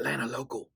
Atlanta local.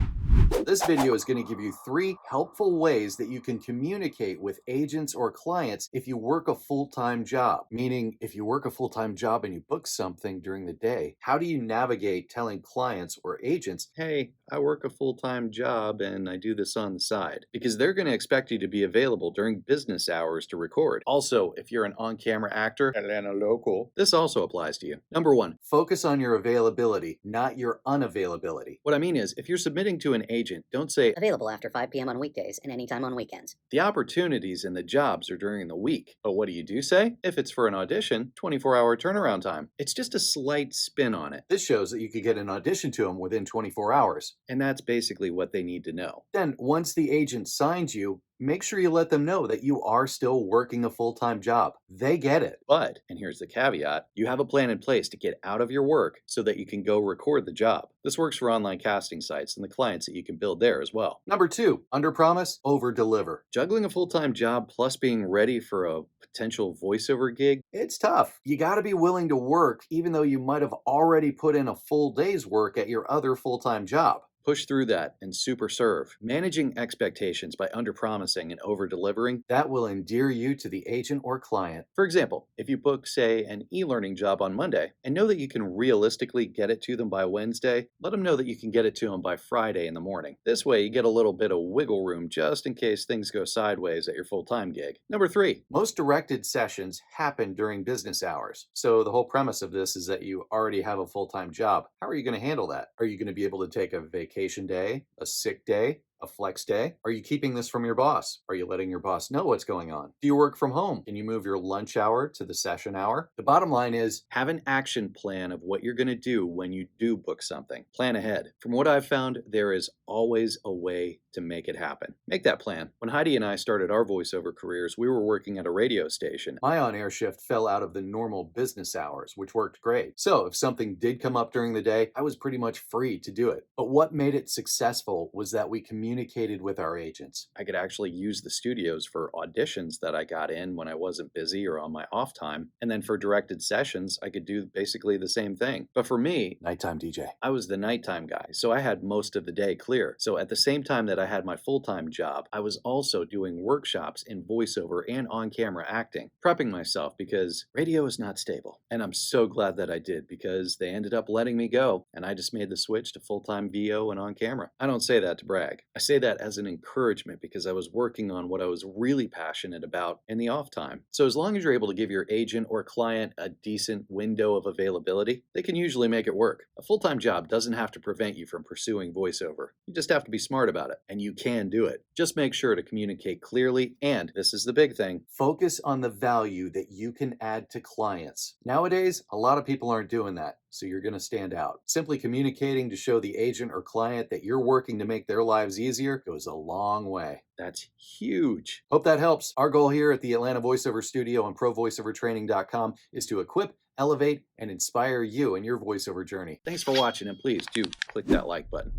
This video is going to give you 3 helpful ways that you can communicate with agents or clients if you work a full-time job. Meaning, if you work a full-time job and you book something during the day, how do you navigate telling clients or agents, hey, I work a full-time job and I do this on the side? Because they're going to expect you to be available during business hours to record. Also, if you're an on-camera actor, Atlanta local, this also applies to you. Number 1, focus on your availability, not your unavailability. What I mean is, if you're submitting to an agent, don't say, Available after 5 p.m. on weekdays and anytime on weekends. the opportunities and the jobs are during the week. But what do you say? If it's for an audition, 24-hour turnaround time. It's just a slight spin on it. This shows that you could get an audition to them within 24 hours. And that's basically what they need to know. Then, once the agent signs you, make sure you let them know that you are still working a full-time job. They get it. But, and here's the caveat, you have a plan in place to get out of your work so that you can go record the job. This works for online casting sites and the clients that you can build there as well. Number 2, under-promise, over-deliver. Juggling a full-time job plus being ready for a potential voiceover gig, it's tough. You gotta be willing to work even though you might have already put in a full day's work at your other full-time job. Push through that and super serve. Managing expectations by under-promising and over-delivering, that will endear you to the agent or client. For example, if you book, say, an e-learning job on Monday and know that you can realistically get it to them by Wednesday, let them know that you can get it to them by Friday in the morning. This way, you get a little bit of wiggle room just in case things go sideways at your full-time gig. Number 3, most directed sessions happen during business hours. So the whole premise of this is that you already have a full-time job. How are you going to handle that? Are you going to be able to take a vacation day, a sick day, a flex day? Are you keeping this from your boss? Are you letting your boss know what's going on? Do you work from home? Can you move your lunch hour to the session hour? The bottom line is, have an action plan of what you're going to do when you do book something. Plan ahead. From what I've found, there is always a way to make it happen. Make that plan. When Heidi and I started our voiceover careers, we were working at a radio station. My on-air shift fell out of the normal business hours, which worked great. So if something did come up during the day, I was pretty much free to do it. But what made it successful was that we communicated with our agents. I could actually use the studios for auditions that I got in when I wasn't busy or on my off time. And then for directed sessions, I could do basically the same thing. But for me, nighttime DJ, I was the nighttime guy. So I had most of the day clear. So at the same time that I had my full-time job, I was also doing workshops in voiceover and on-camera acting, prepping myself because radio is not stable. And I'm so glad that I did because they ended up letting me go and I just made the switch to full-time VO and on-camera. I don't say that to brag. I say that as an encouragement because I was working on what I was really passionate about in the off time. So as long as you're able to give your agent or client a decent window of availability, they can usually make it work. A full-time job doesn't have to prevent you from pursuing voiceover. You just have to be smart about it, and you can do it. Just make sure to communicate clearly, and this is the big thing, focus on the value that you can add to clients. Nowadays, a lot of people aren't doing that, so you're going to stand out. Simply communicating to show the agent or client that you're working to make their lives easier goes a long way. That's huge. Hope that helps. Our goal here at the Atlanta Voiceover Studio and ProVoiceOverTraining.com is to equip, elevate, and inspire you in your voiceover journey. Thanks for watching, and please do click that like button.